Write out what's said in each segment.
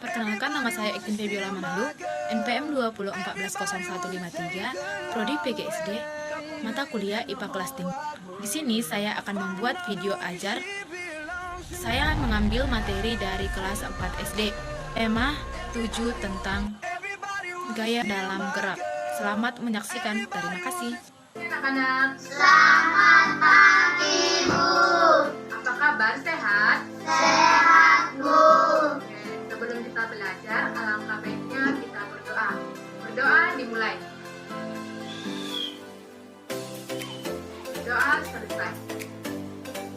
Perkenalkan, nama saya Ektin Febiola Manalu, NPM 201401153, Prodi PGSD, mata kuliah IPA kelas tinggi. Di sini saya akan membuat video ajar. Saya mengambil materi dari kelas 4 SD, tema 7 tentang gaya dalam gerak. Selamat menyaksikan, terima kasih. Anak-anak, Selamat pagi, Bu. apa kabar? Sehat? Sehat, Bu. Oke, sebelum kita belajar, alangkah baiknya kita berdoa. Berdoa dimulai. Doa selesai.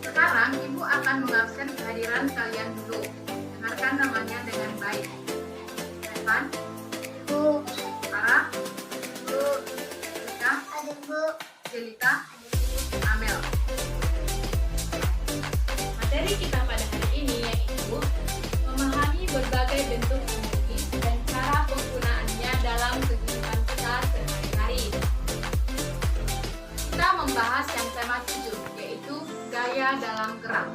Sekarang Ibu akan mengabsen kehadiran kalian dulu. Dengarkan namanya dengan baik. Evan, Bu. Sarah, Bu. Rika, Ada Bu. Jelita, Amel. Materi kita pada hari ini yaitu memahami berbagai bentuk emoji dan cara penggunaannya dalam kehidupan kita sehari-hari. Kita membahas yang tema 7, yaitu gaya dalam gerak.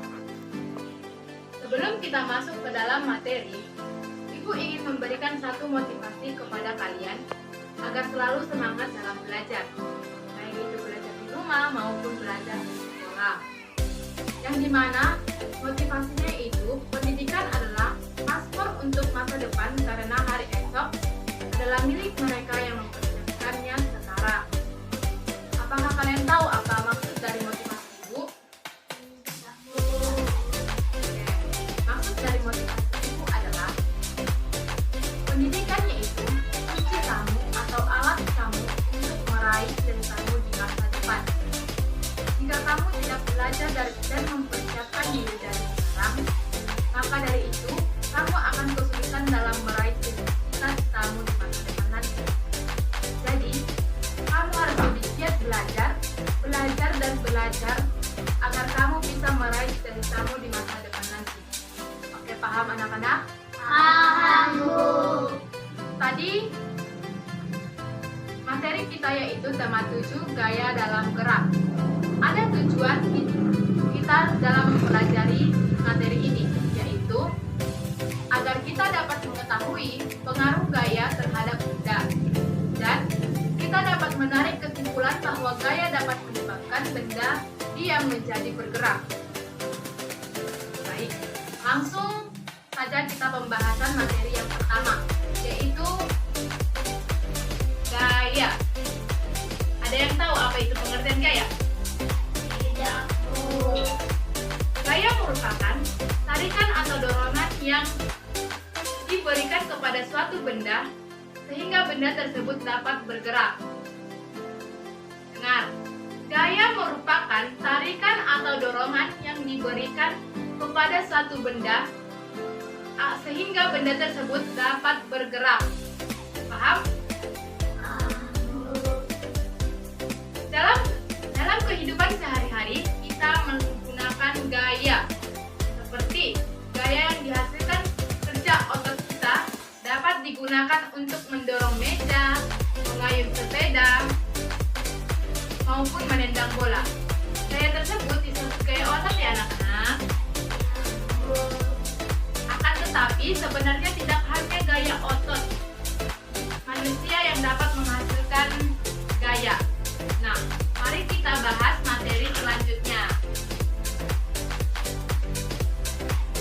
Sebelum kita masuk ke dalam materi, Ibu ingin memberikan satu motivasi kepada kalian agar selalu semangat dalam belajar, baik itu belajar di rumah maupun belajar di sekolah. Yang dimana motivasinya itu, pendidikan adalah paspor untuk masa depan karena hari esok adalah milik mereka yang mempersiapkannya sekarang. Apakah kalian tahu apa maksud dari motivasi Ibu? Oke. Maksud dari motivasi Ibu adalah pendidikannya itu kunci kamu atau alat kamu untuk meraih cita-citamu di masa depan. Jika kamu tidak belajar dan mempersiapkan diri dari sekarang, maka dari itu kamu akan kesulitan dalam meraih cita-citamu di masa depan nanti. Jadi, kamu harus lebih giat belajar dan belajar agar kamu bisa meraih cita-citamu di masa depan nanti. Oke, paham anak-anak? Paham, Bu. Tadi materi kita yaitu tema 7 gaya dalam gerak. Ada tujuan kita dalam mempelajari materi ini, yaitu agar kita dapat mengetahui pengaruh gaya terhadap benda dan kita dapat menarik kesimpulan bahwa gaya dapat menyebabkan benda diam menjadi bergerak. Baik, langsung saja kita pembahasan materi yang pertama, yaitu gaya. Ada yang tahu apa itu pengertian gaya? Tidak, Bu. Gaya merupakan tarikan atau dorongan yang diberikan kepada suatu benda sehingga benda tersebut dapat bergerak. Dengar, gaya merupakan tarikan atau dorongan yang diberikan kepada suatu benda sehingga benda tersebut dapat bergerak. Paham? Dalam kehidupan sehari-hari kita menggunakan gaya seperti gaya yang dihasilkan kerja otot kita dapat digunakan untuk mendorong meja, mengayuh sepeda, maupun menendang bola. Gaya tersebut disebut gaya otot ya anak-anak. Akan tetapi sebenarnya tidak hanya gaya otot manusia yang dapat menghasilkan gaya. Nah, mari kita bahas materi selanjutnya.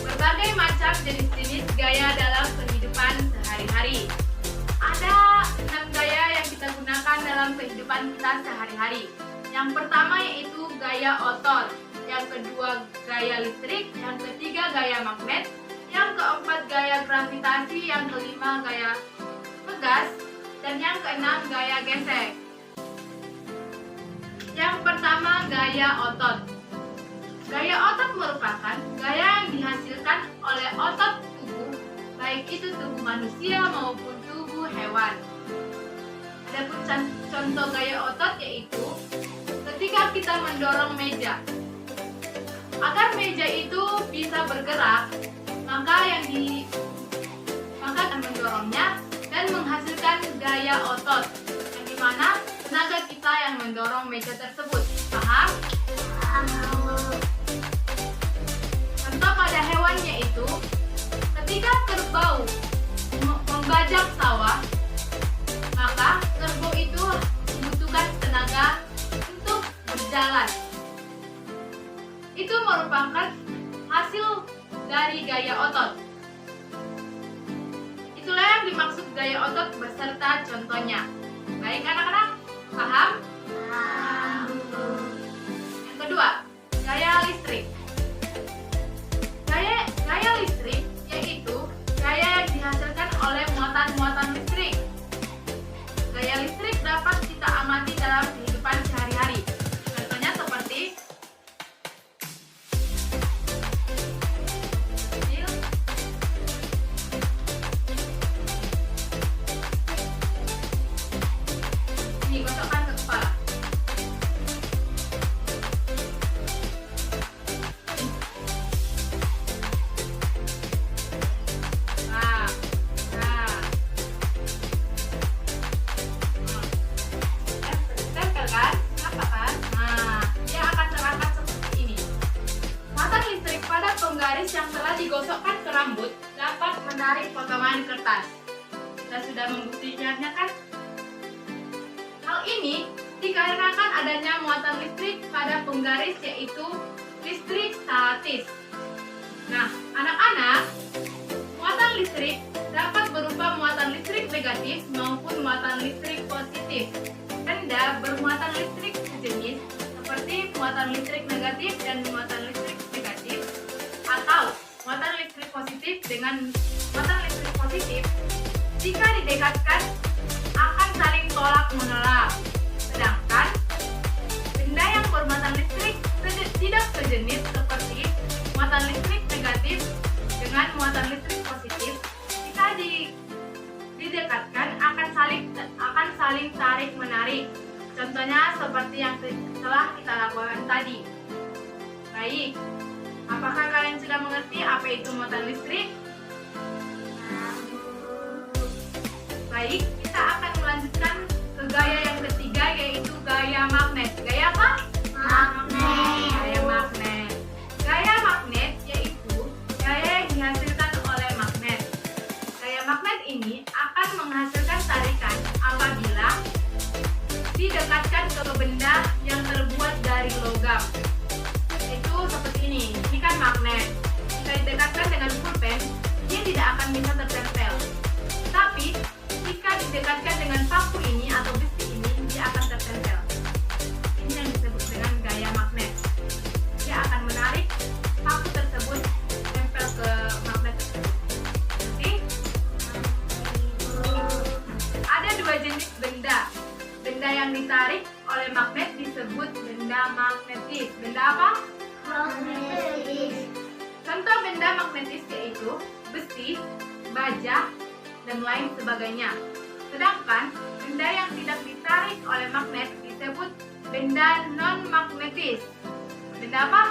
Berbagai macam jenis-jenis gaya dalam kehidupan sehari-hari. Ada 6 gaya yang kita gunakan dalam kehidupan kita sehari-hari. Yang pertama yaitu gaya otot, yang kedua gaya listrik, yang ketiga gaya magnet, yang keempat gaya gravitasi, yang kelima gaya pegas, dan yang keenam gaya gesek. Yang pertama, gaya otot. Gaya otot merupakan gaya yang dihasilkan oleh otot tubuh, baik itu tubuh manusia maupun tubuh hewan. Adapun contoh gaya otot yaitu ketika kita mendorong meja. Agar meja itu bisa bergerak, maka akan mendorongnya dan menghasilkan gaya otot, yang dimana tenaga kita yang mendorong meja tersebut. Paham? Contoh pada hewan yaitu ketika kerbau dimaksud gaya otot beserta contohnya. Baik anak-anak, paham? Yang kedua, gaya listrik. Gaya listrik yaitu gaya yang dihasilkan oleh muatan-muatan listrik. Gaya listrik dapat kita amati dalam kehidupan sehari-hari. Contohnya seperti ini, gosokkan ke kepala. Tempel kan? Apa kan? Nah, dia akan terangkat seperti ini. Muatan listrik pada penggaris yang telah digosokkan ke rambut dapat menarik potongan kertas. Kita sudah membuktikannya kan? Hal ini dikarenakan adanya muatan listrik pada penggaris yaitu listrik statis. Nah, anak-anak, muatan listrik dapat berupa muatan listrik negatif maupun muatan listrik positif. Benda bermuatan listrik sejenis seperti muatan listrik negatif dan muatan listrik negatif, atau muatan listrik positif dengan muatan listrik positif jika didekatkan akan saling tolak menolak. Sedangkan benda yang bermuatan listrik tidak sejenis seperti muatan listrik negatif dengan muatan listrik positif jika didekatkan akan saling tarik menarik. Contohnya seperti yang telah kita lakukan tadi. Baik, apakah kalian sudah mengerti apa itu muatan listrik? Baik, kita akan melanjutkan ke gaya yang ketiga yaitu gaya magnet. Gaya apa? Magnet. Gaya magnet. Gaya magnet yaitu gaya yang dihasilkan oleh magnet. Gaya magnet ini akan menghasilkan tarikan apabila didekatkan ke benda yang terbuat dari logam. Itu seperti ini. Ini kan magnet. Jika didekatkan dengan pulpen, dia tidak akan bisa tertempel. Tapi jika didekatkan dengan paku ini atau besi ini, dia akan tertempel. Ini yang disebut dengan gaya magnet. Dia akan menarik paku tersebut tempel ke magnet tersebut. Oke? Ada dua jenis benda. Benda yang ditarik oleh magnet disebut benda magnetis. Benda apa? Magnetis. Contoh benda magnetis yaitu besi, baja, dan lain sebagainya. Sedangkan benda yang tidak ditarik oleh magnet disebut benda non-magnetis. Benda apa?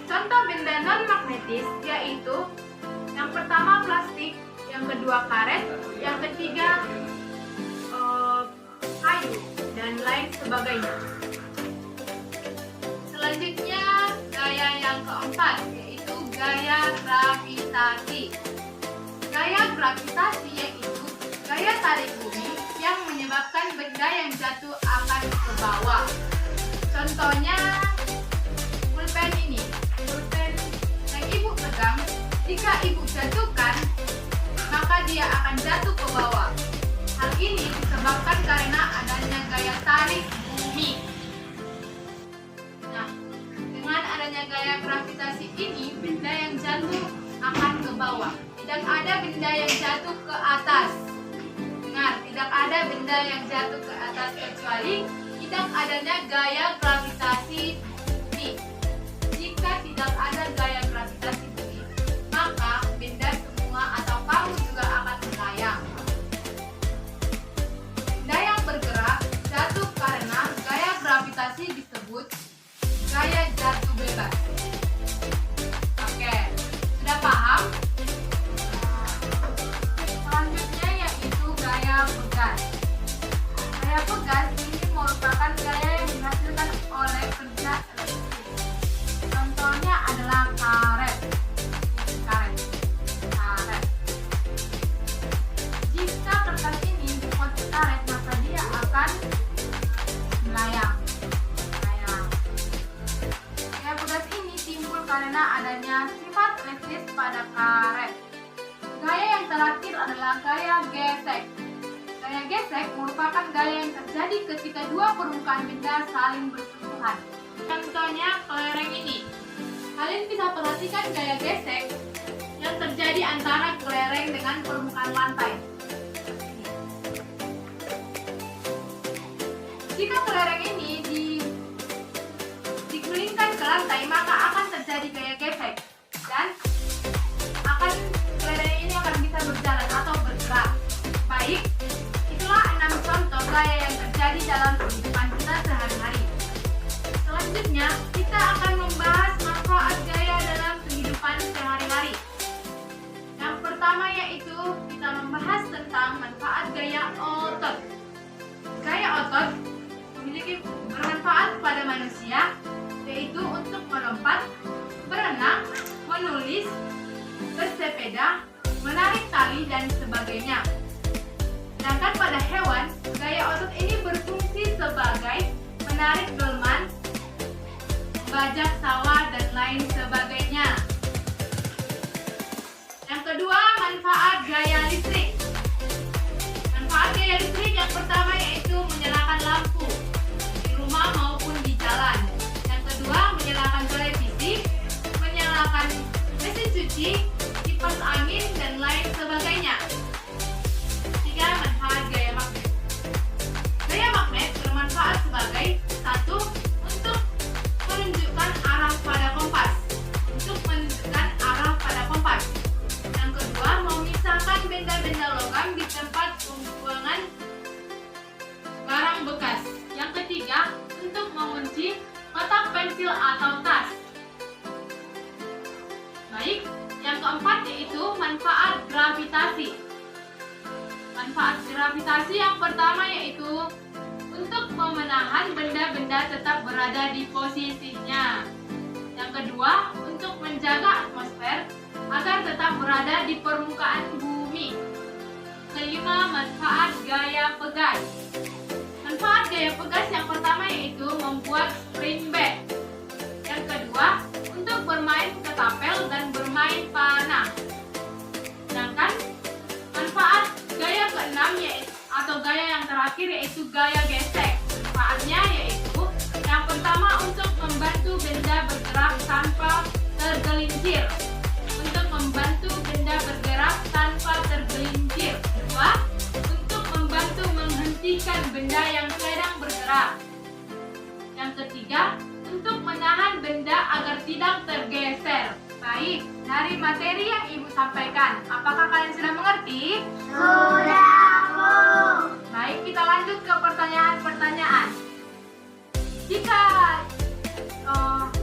Contoh benda non-magnetis yaitu yang pertama plastik, yang kedua karet, yang ketiga kayu, dan lain sebagainya. Selanjutnya gaya yang keempat yaitu gaya gravitasi. Gaya gravitasi yaitu gaya tarik bumi yang menyebabkan benda yang jatuh akan ke bawah. Contohnya pulpen ini. Pulpen yang ibu pegang, jika ibu jatuhkan, maka dia akan jatuh ke bawah. Hal ini disebabkan karena adanya gaya tarik bumi. Nah, dengan adanya gaya gravitasi ini, benda yang jatuh akan ke bawah. Tidak ada benda yang jatuh ke atas. Dengar, tidak ada benda yang jatuh ke atas kecuali tidak adanya gaya gravitasi bumi. Jika tidak ada gaya gravitasi bumi, maka benda semua atau kamu juga akan melayang. Benda yang bergerak jatuh karena gaya gravitasi disebut gaya jatuh bebas. Oke, sudah paham? Selanjutnya yaitu gaya pegas. Gaya pegas ini merupakan gaya yang dihasilkan oleh kerja elektrik. Contohnya adalah karet. Karet. Jika kertas ini dipoles karet, maka dia akan melayang. Gaya pegas ini timbul karena adanya sifat elektris pada karet. Gaya yang yang terakhir adalah gaya gesek. Gaya gesek merupakan gaya yang terjadi ketika dua permukaan benda saling bersentuhan. Contohnya kelereng ini. Kalian bisa perhatikan gaya gesek yang terjadi antara kelereng dengan permukaan lantai. Jika kelereng ini dikelilingkan ke lantai, maka akan terjadi gaya gesek dan kelereng ini akan bisa berjalan atau bergerak. Baik, itulah 6 contoh gaya yang terjadi dalam kehidupan kita sehari-hari. Selanjutnya, kita akan membahas manfaat gaya dalam kehidupan sehari-hari. Yang pertama yaitu kita membahas tentang manfaat gaya otot. Gaya otot memiliki bermanfaat pada manusia, yaitu untuk melompat, berenang, menulis, bersepeda, menarik tali, dan sebagainya. Sedangkan pada hewan, gaya otot ini berfungsi sebagai menarik delman, membajak sawah, dan lain sebagainya. Yang kedua, manfaat gaya listrik. Manfaat gaya listrik yang pertama yaitu menyalakan lampu di rumah maupun di jalan. Yang kedua, menyalakan televisi, menyalakan mesin cuci, kipas angin, dan lain sebagainya. Tiga, manfaat gaya magnet. Gaya magnet bermanfaat sebagai satu, untuk menunjukkan arah pada kompas. Yang kedua, memisahkan benda-benda logam di tempat pembuangan barang bekas. Yang ketiga, untuk mengunci kotak pensil atau tas. Baik, yang keempat yaitu manfaat gravitasi. Manfaat gravitasi yang pertama yaitu untuk memenahan benda-benda tetap berada di posisinya. Yang kedua, untuk menjaga atmosfer agar tetap berada di permukaan bumi. Kelima, manfaat gaya pegas. Manfaat gaya pegas yang pertama yaitu membuat spring bed. Yang kedua, untuk bermain ketapel dan bermain panah. Sedangkan manfaat gaya keenam atau gaya yang terakhir yaitu gaya gesek. Manfaatnya yaitu yang pertama untuk membantu benda bergerak tanpa tergelincir. Membantu benda bergerak tanpa tergelincir. Kedua, untuk membantu menghentikan benda yang sedang bergerak. Yang ketiga, untuk menahan benda agar tidak tergeser. Baik, dari materi yang Ibu sampaikan, apakah kalian sudah mengerti? Sudah, Bu. Baik, kita lanjut ke pertanyaan-pertanyaan. Jika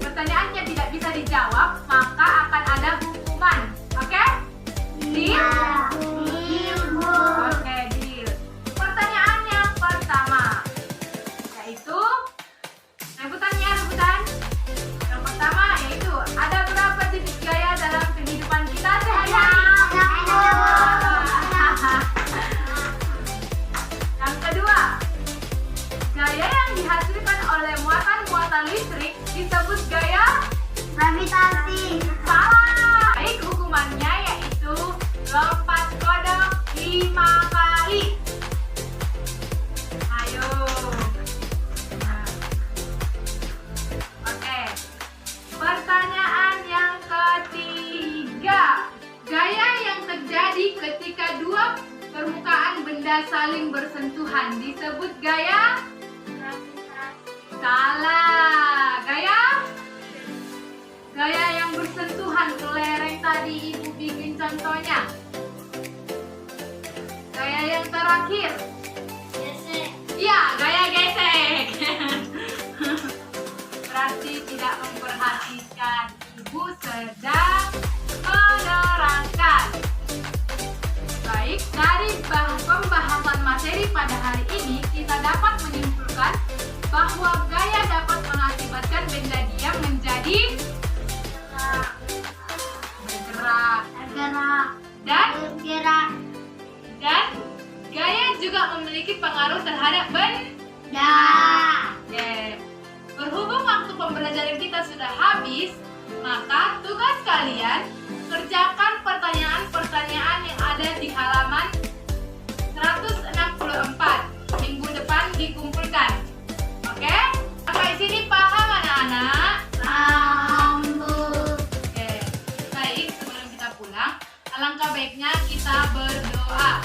pertanyaannya tidak bisa dijawab, maka akan ada hukuman. Oke? Deal? Ibu. Oke, deal. Pertanyaan yang pertama yaitu rebutan. Yang pertama yaitu ada berapa jenis gaya dalam kehidupan kita sehari-hari? Yang kedua, gaya yang dihasilkan oleh muatan listrik disebut gaya Gravitasi. salah. Baik, hukumannya yaitu lompat kodok 5 kali. Ayo. Nah. Oke. Pertanyaan yang ketiga. Gaya yang terjadi ketika dua permukaan benda saling bersentuhan disebut gaya salah. Gaya yang bersentuhan kelereng tadi Ibu bikin contohnya. Gaya yang terakhir. Gesek. Iya, gaya gesek. Berarti tidak memperhatikan. Ibu sedang menerangkan. Baik, dari pembahasan materi pada hari ini kita dapat menyimpulkan bahwa gaya dapat mengakibatkan benda diam menjadi bergerak dan gaya juga memiliki pengaruh terhadap benda. Oke. Berhubung waktu pembelajaran kita sudah habis, maka tugas kalian kerjakan pertanyaan-pertanyaan yang ada di sini paham anak-anak? Paham, Bu. Oke, baik, sebelum kita pulang, alangkah baiknya kita berdoa.